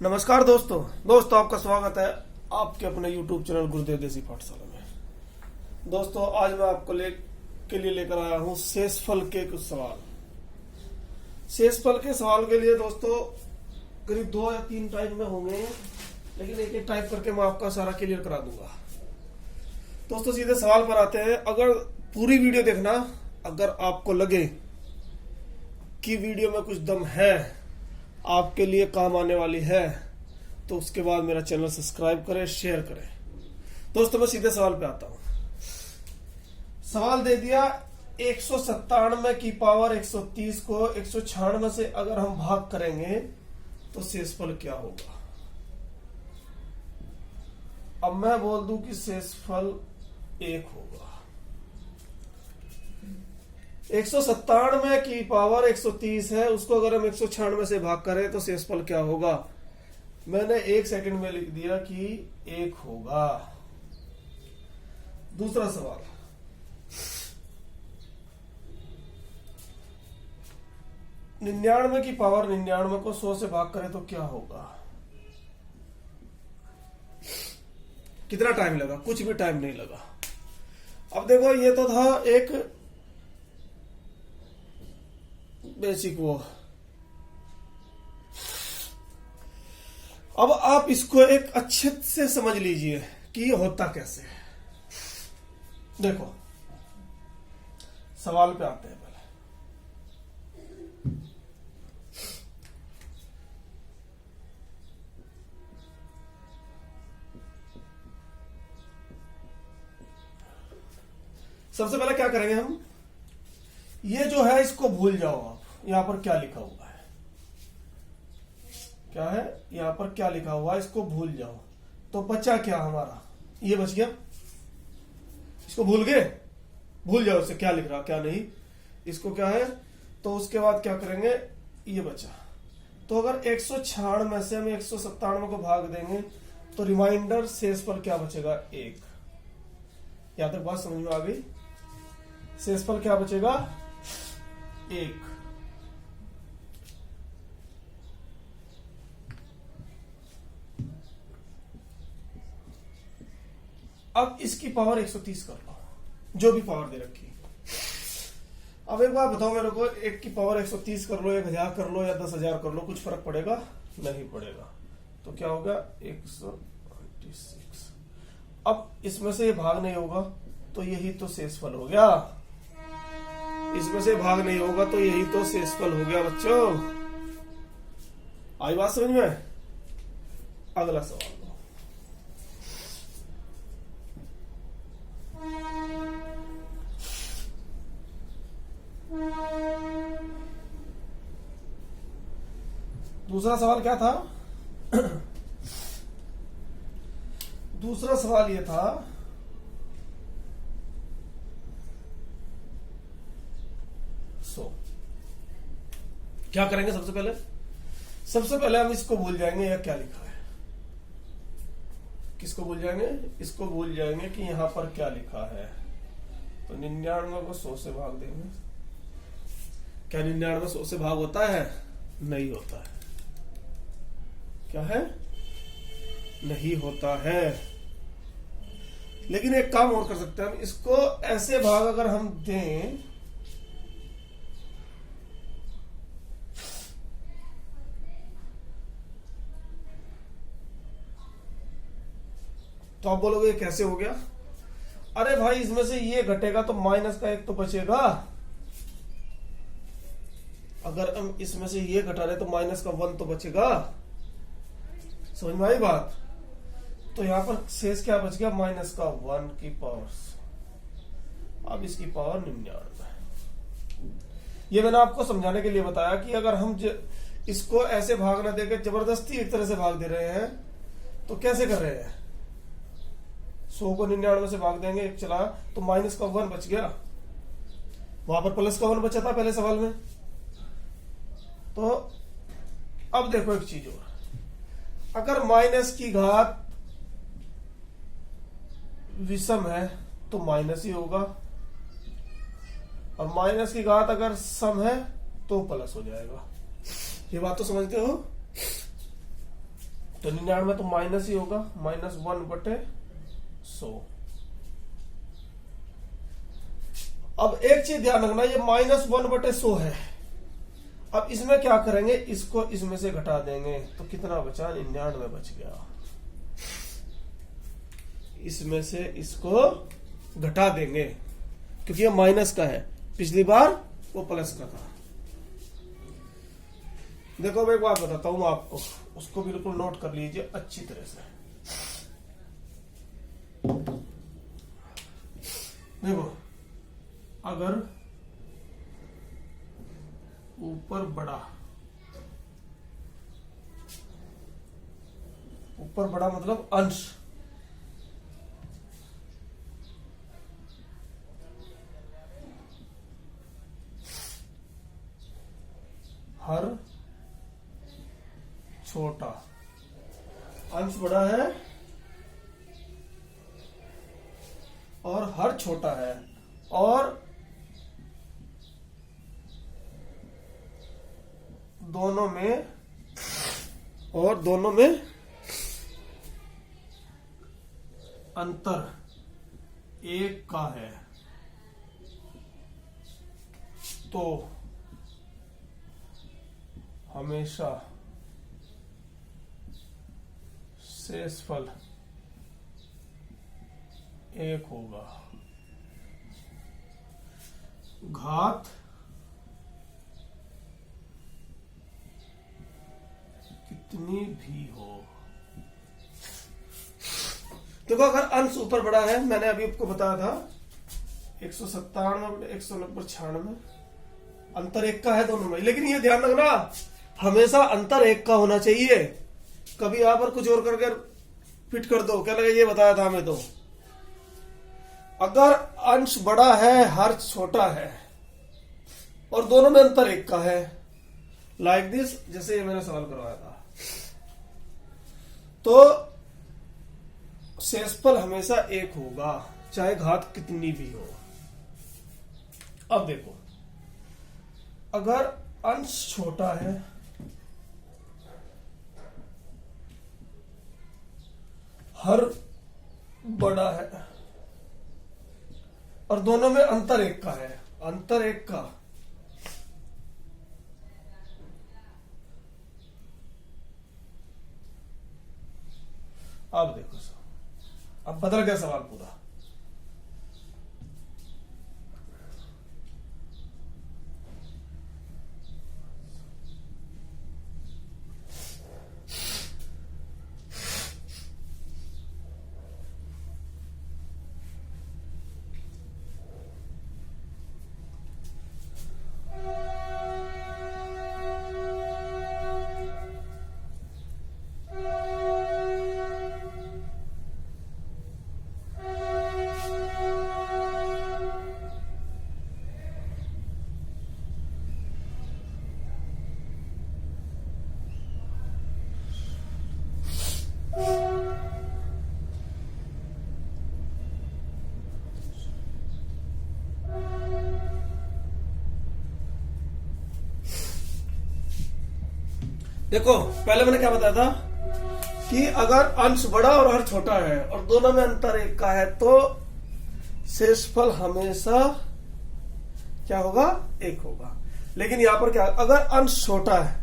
नमस्कार दोस्तों आपका स्वागत है आपके अपने YouTube चैनल गुरुदेव देसी पाठशाला में। दोस्तों आज मैं आपको के लिए लेकर आया हूं शेषफल के कुछ सवाल। शेषफल के सवाल के लिए दोस्तों करीब 2 या 3 टाइप में होंगे, लेकिन एक एक टाइप करके मैं आपका सारा क्लियर करा दूंगा। दोस्तों सीधे सवाल पर आते हैं। अगर पूरी वीडियो देखना, अगर आपको लगे कि वीडियो में कुछ दम है, आपके लिए काम आने वाली है, तो उसके बाद मेरा चैनल सब्सक्राइब करें, शेयर करें। दोस्तों मैं सीधे सवाल पे आता हूं। सवाल दे दिया 197 की पावर 130 को 196 से अगर हम भाग करेंगे तो शेषफल क्या होगा। अब मैं बोल दूं कि शेषफल 1 होगा। 197 की पावर 130 है, उसको अगर हम 196 से भाग करें pa तो शेषफल क्या होगा। मैंने 1 सेकंड में लिख दिया कि 1 होगा। दूसरा सवाल, निन्यानवे की पावर 99 को 100 से भाग करें तो क्या होगा। कितना टाइम लगा? कुछ भी टाइम नहीं लगा। अब देखो ये तो था एक बेसिक वो। अब आप इसको एक अच्छे से समझ लीजिए कि ये होता कैसे है। देखो सवाल पे आते हैं। पहले सबसे पहले क्या करेंगे हम, ये जो है इसको भूल जाओ। आप यहां पर क्या लिखा हुआ है, क्या है यहां पर क्या लिखा हुआ है, इसको भूल जाओ। तो बचा क्या हमारा, ये बच गया। इसको भूल गए, भूल जाओ इससे क्या लिख रहा क्या नहीं, इसको क्या है। तो उसके बाद क्या करेंगे, ये बचा। तो अगर 196 में से हम 197 को भाग देंगे तो रिमाइंडर शेषफल क्या बचेगा, 1। यहां तक बात समझ में आ गई। शेषफल क्या बचेगा, 1। अब इसकी पावर 130 कर लो, जो भी पावर दे रखी। अब एक बात बताओ मेरे को, 1 की पावर 130 कर लो, 1000 कर लो या 10,000 कर लो, कुछ फर्क पड़ेगा? नहीं पड़ेगा। तो क्या होगा, 126। अब इसमें से ये भाग नहीं होगा तो यही तो शेषफल हो गया। इसमें से भाग नहीं होगा तो यही तो शेषफल हो गया। बच्चों आई बात समझ में? अगला सवाल लो। दूसरा सवाल क्या था? दूसरा सवाल ये था, क्या करेंगे। सबसे पहले हम इसको भूल जाएंगे, यह क्या लिखा है। किसको भूल जाएंगे? इसको भूल जाएंगे कि यहां पर क्या लिखा है। तो 99 को 100 से भाग देंगे। क्या 99 100 से भाग होता है? नहीं होता है। क्या है? नहीं होता है। लेकिन एक काम और कर सकते हैं हम, इसको ऐसे भाग अगर हम दें तो आप बोलोगे ये कैसे हो गया। अरे भाई इसमें से ये घटेगा तो माइनस का 1 तो बचेगा। अगर हम इसमें से ये घटा रहे तो माइनस का 1 तो बचेगा। समझ में आई बात? तो यहां पर शेष क्या बच गया, माइनस का 1 की पावर। अब इसकी पावर 99। ये मैंने आपको समझाने के लिए बताया कि अगर हम इसको ऐसे भाग ना देकर जबरदस्ती एक तरह से भाग दे रहे हैं तो कैसे कर रहे हैं। 100 को 99 से भाग देंगे, 1 चला तो माइनस का 1 बच गया। वहां पर प्लस का 1 बचा था पहले सवाल में। तो अब देखो एक चीज और, अगर माइनस की घात विषम है तो माइनस ही होगा, और माइनस की घात अगर सम है तो प्लस हो जाएगा। ये बात तो समझते हो? तो 99 तो माइनस ही होगा, -1/100। अब एक चीज ध्यान रखना, ये -1/100 है। अब इसमें क्या करेंगे, इसको इसमें से घटा देंगे तो कितना बचा, 99 बच गया। इसमें से इसको घटा देंगे क्योंकि ये माइनस का है, पिछली बार वो प्लस का था। देखो मैं एक बात बताता हूं आपको, उसको बिल्कुल नोट कर लीजिए अच्छी तरह से। देखो अगर ऊपर बड़ा मतलब अंश, हर छोटा, अंश बड़ा है और हर छोटा है, और दोनों में अंतर 1 का है, तो हमेशा शेषफल 1 होगा। घात कितनी भी हो। देखो अगर अंश ऊपर बड़ा है, मैंने अभी आपको बताया था 197 190 96, अंतर 1 का है दोनों में। लेकिन ये ध्यान रखना, हमेशा अंतर 1 का होना चाहिए। कभी यहां पर कुछ और करके फिट कर दो, क्या लगे ये बताया था हमें। तो अगर अंश बड़ा है, हर छोटा है, और दोनों में अंतर 1 का है, लाइक दिस, जैसे ये मैंने सवाल करवाया था, तो शेषफल हमेशा 1 होगा, चाहे घात कितनी भी हो। अब देखो अगर अंश छोटा है, हर बड़ा है, और दोनों में अंतर 1 का है, अंतर 1 का, अब देखो अब बदल गया सवाल पूरा। देखो पहले मैंने क्या बताया था कि अगर अंश बड़ा और हर छोटा है और दोनों में अंतर 1 का है, तो शेषफल हमेशा क्या होगा, 1 होगा। लेकिन यहां पर क्या, अगर अंश छोटा है,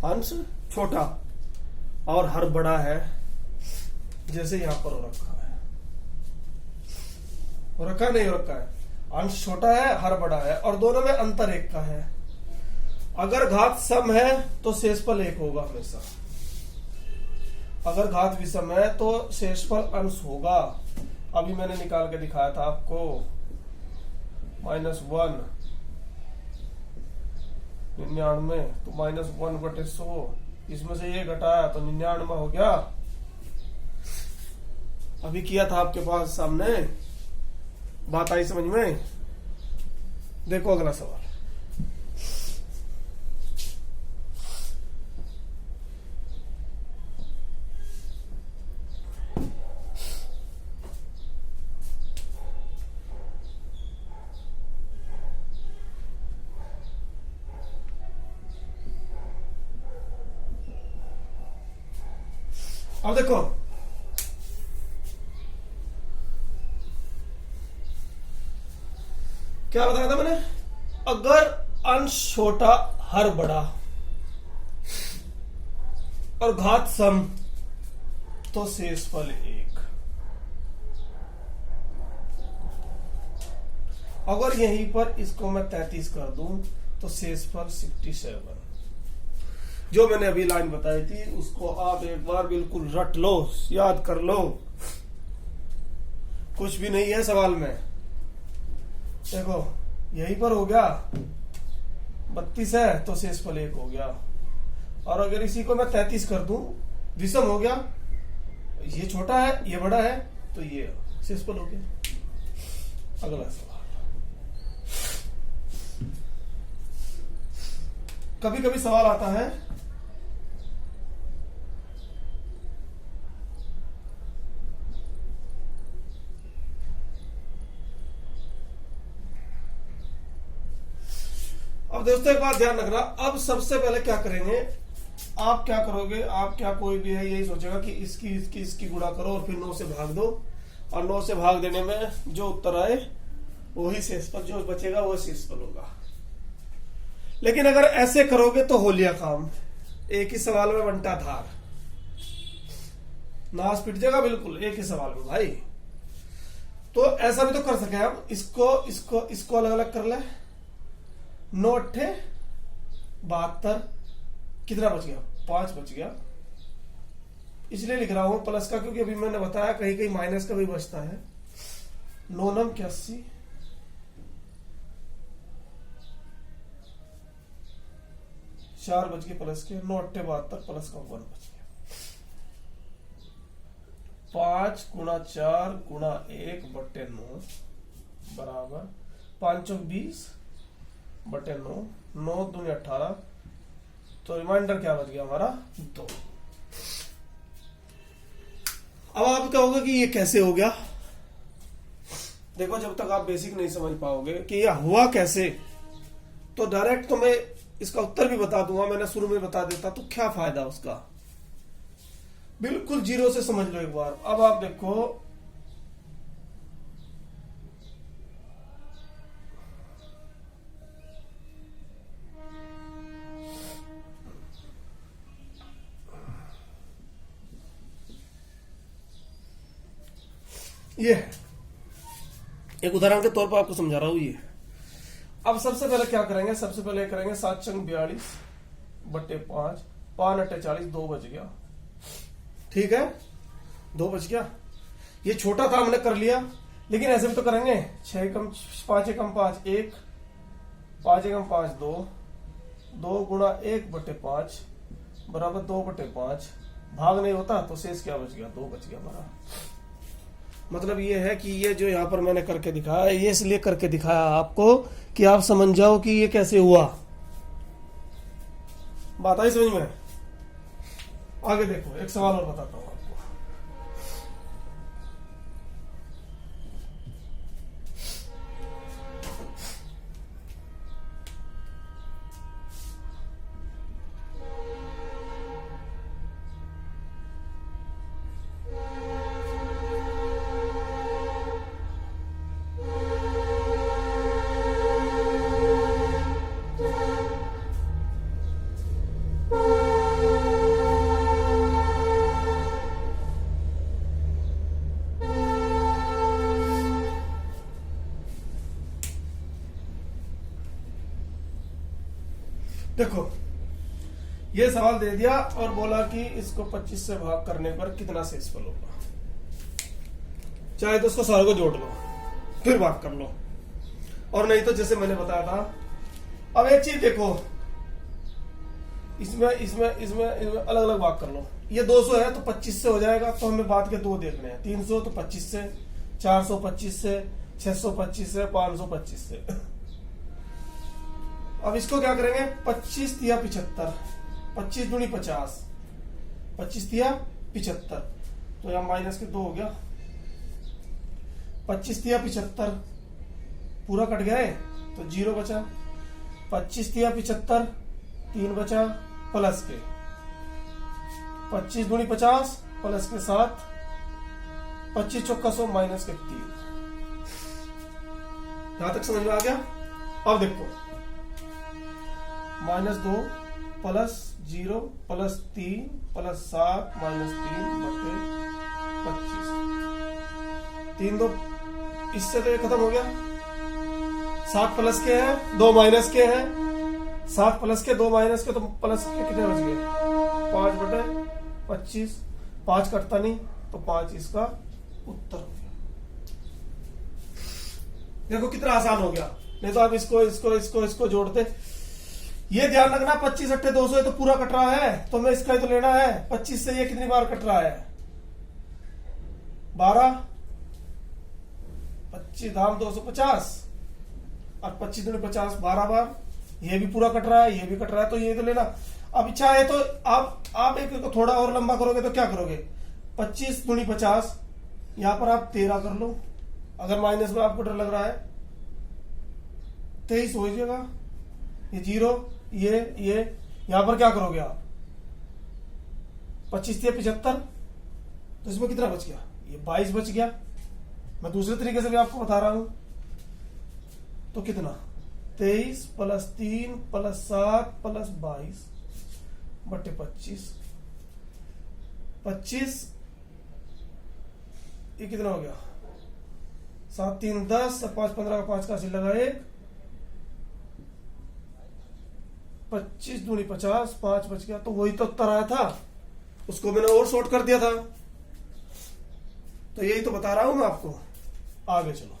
अंश छोटा और हर बड़ा है, जैसे यहां पर हो रखा है, नहीं हो रखा है, अंश छोटा है, हर बड़ा है, और दोनों में अंतर 1 का है। अगर घात सम है तो शेषफल 1 होगा हमेशा। अगर घात विषम है तो शेषफल अंश होगा। अभी मैंने निकाल के दिखाया था आपको, -1 99, तो -1/100, इसमें से ये घटाया तो 99 हो गया। अभी किया था आपके पास सामने, बात आई समझ में। देखो अगला सवाल, अब देखो क्या बताया था मैंने, अगर अंश छोटा हर बड़ा और घात सम तो शेषफल 1। अगर यहीं पर इसको मैं 33 कर दूं तो शेषफल 67। जो मैंने अभी लाइन बताई थी उसको आप एक बार बिल्कुल रट लो, याद कर लो, कुछ भी नहीं है सवाल में। देखो यहीं पर हो गया 32 है तो शेषफल 1 हो गया, और अगर इसी को मैं 33 कर दूं, विषम हो गया, ये छोटा है ये बड़ा है तो ये शेषफल हो गया। अगला सवाल, कभी कभी सवाल आता है अब दोस्तों एक बात ध्यान रखना, अब सबसे पहले क्या करेंगे, आप क्या करोगे, आप क्या कोई भी है यही सोचेगा कि इसकी गुणा करो और फिर 9 से भाग दो, और 9 से भाग देने में जो उत्तर आए वही शेषफल, जो बचेगा वो शेषफल होगा। लेकिन अगर ऐसे करोगे तो हो लिया काम, एक ही सवाल में बंटा धार, नाश पिट जाएगा बिल्कुल एक ही सवाल में भाई। तो ऐसा भी तो कर सके हम, इसको अलग अलग कर ले, 9 अट्ठे 72, कितना बच गया, 5 बच गया। इसलिए लिख रहा हूं प्लस का, क्योंकि अभी मैंने बताया कहीं कहीं माइनस का भी बचता है। 9 नम 81, 4 बच गए प्लस के, 9 अट्ठे 72 प्लस का 1 बच गया। 5 गुणा 4 गुणा 1 बटे 9 बराबर 5 चौक 20 बटे 9, 9 दूनी 18, तो रिमाइंडर क्या बच गया हमारा 2। अब आप कहोगे कि ये कैसे हो गया। देखो जब तक आप बेसिक नहीं समझ पाओगे कि यह हुआ कैसे, तो डायरेक्ट तो मैं इसका उत्तर भी बता दूंगा, मैंने शुरू में बता देता तो क्या फायदा उसका। बिल्कुल जीरो से समझ लो एक बार। अब आप देखो ये एक उदाहरण के तौर पर आपको समझा रहा हूं ये। अब सबसे पहले क्या करेंगे, सबसे पहले करेंगे 7 चंग 42 बटे 5, 5 अट्ठे 40, 2 बच गया। ठीक है 2 बच गया, ये छोटा था हमने कर लिया, लेकिन ऐसे भी तो करेंगे। 6 कम 5 कम 5 1, 5 कम 5 2, 2 गुणा 1 बटे 5 बराबर 2 बटे 5, भाग नहीं होता तो शेष क्या बच गया, 2 बच गया हमारा। मतलब ये है कि ये जो यहाँ पर मैंने करके दिखाया, ये इसलिए करके दिखाया आपको कि आप समझ जाओ कि ये कैसे हुआ। बात आई समझ में। आगे देखो एक सवाल और बताता हूं आपको। देखो ये सवाल दे दिया और बोला कि इसको 25 से भाग करने पर कितना शेषफल होगा। चाहे तो उसको सारे को जोड़ लो फिर भाग कर लो, और नहीं तो जैसे मैंने बताया था। अब एक चीज देखो, इसमें इसमें इसमें अलग अलग भाग कर लो। ये 200 है तो 25 से हो जाएगा, तो हमें बाद के 2 देखने हैं। 300 तो 25 से, 425 से, 625 से, 525 से। अब इसको क्या करेंगे, 25 तिया 75, 25 दूनी 50, 25 तिया 75, तो यहां माइनस के 2 हो गया। 25 तिया 75 पूरा कट गया है तो 0 बचा। 25 तिया 75 3 बचा प्लस के 25 दूनी 50 प्लस के 7, 25 चौका 100 माइनस के 3। यहां तक समझ में आ गया। अब देखो -2 प्लस 0 प्लस 3 प्लस 7 माइनस 3 बटे 25। 3 2 इससे तो ये खत्म हो गया। 7 प्लस के हैं 2 माइनस के हैं, 7 प्लस के 2 माइनस के, तो प्लस के कितने बच गए 5 बटे 25। 5 कटता नहीं तो 5 इसका उत्तर हो गया। देखो कितना आसान हो गया। नहीं तो आप इसको जोड़ते। ये ध्यान रखना 25 अट्ठे 200 तो पूरा कट रहा है, तो मैं इसका ही तो लेना है। 25 से ये कितनी बार कट रहा है 12, 25 धाम 250 और 25 दूनी 50 12 बार। ये भी पूरा कट रहा है, ये भी कट रहा है, तो ये तो लेना। अब इच्छा है तो आप एक को थोड़ा और लंबा करोगे तो क्या करोगे 25 दूनी 50, यहां पर आप 13 कर लो। अगर माइनस में आपको डर लग रहा है 23 हो जाएगा। ये 0 ये यहां पर क्या करोगे आप 25 से 75, तो इसमें कितना बच गया ये 22 बच गया। मैं दूसरे तरीके से भी आपको बता रहा हूं। तो कितना 23 प्लस 3 प्लस 7 प्लस 22 बटे 25। 25 ये कितना हो गया 7 3 10 5 15 का 5 का अस्सी लगा 1, 25 दूनी 50 5 बच गया। तो वही तो उत्तर आया था, उसको मैंने और शॉर्ट कर दिया था। तो यही तो बता रहा हूं मैं आपको। आगे चलो।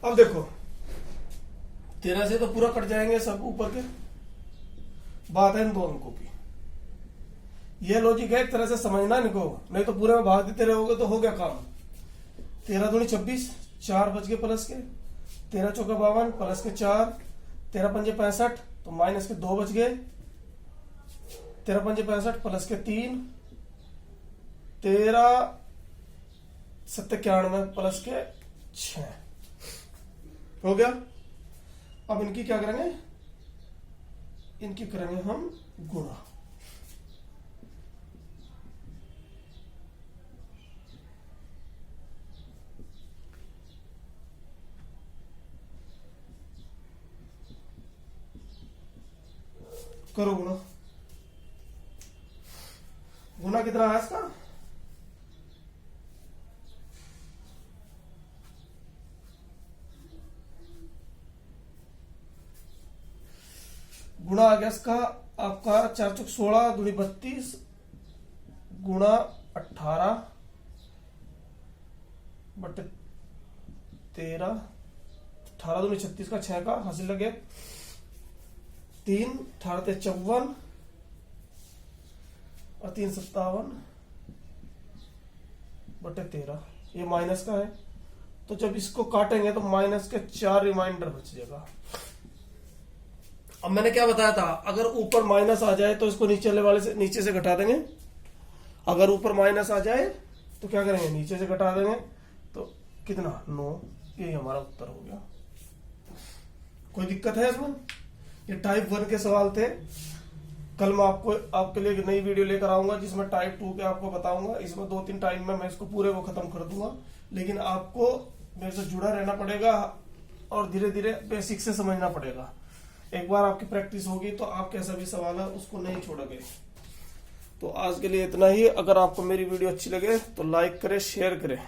अब देखो 13 से तो पूरा कट जाएंगे सब ऊपर के। बात है इन दो अंकों की। ये लॉजिक है एक तरह से समझना इनको, नहीं तो पूरे में भाग देते रहोगे तो हो गया काम। 13 दूनी 26 4 बच गए प्लस के, 13 चौका 52 प्लस के 4, 13 पंजे 65 तो माइनस के 2 बच गए, 13 पंजे 65 प्लस के 3, 13 7 91 प्लस के 6 हो गया। अब इनकी क्या करेंगे, इनकी करेंगे हम गुणा। करो गुणा। गुणा कितना है इसका गुणा आ गया इसका आपका 4 चौक 16 दूनी 32 गुणा 18 बटे 13, 18 दूनी 36 का 6 का हासिल लगे 3, 18 ते 54 और 3 57 बटे 13। ये माइनस का है, तो जब इसको काटेंगे तो माइनस के 4 रिमाइंडर बच जाएगा। अब मैंने क्या बताया था, अगर ऊपर माइनस आ जाए तो इसको नीचे वाले से नीचे से घटा देंगे। अगर ऊपर माइनस आ जाए तो क्या करेंगे नीचे से घटा देंगे। तो कितना 9, यही हमारा उत्तर हो गया। कोई दिक्कत है इसमें? ये टाइप 1 के सवाल थे। कल मैं आपके लिए एक नई वीडियो लेकर आऊंगा जिसमें टाइप 2 के आपको बताऊंगा। इसमें 2-3 टाइम में मैं इसको पूरे को खत्म कर दूंगा, लेकिन आपको मेरे से जुड़ा रहना पड़ेगा और धीरे धीरे बेसिक से समझना पड़ेगा। एक बार आपकी प्रैक्टिस होगी तो आप कैसा भी सवाल है उसको नहीं छोड़ोगे। तो आज के लिए इतना ही। अगर आपको मेरी वीडियो अच्छी लगे तो लाइक करें, शेयर करें।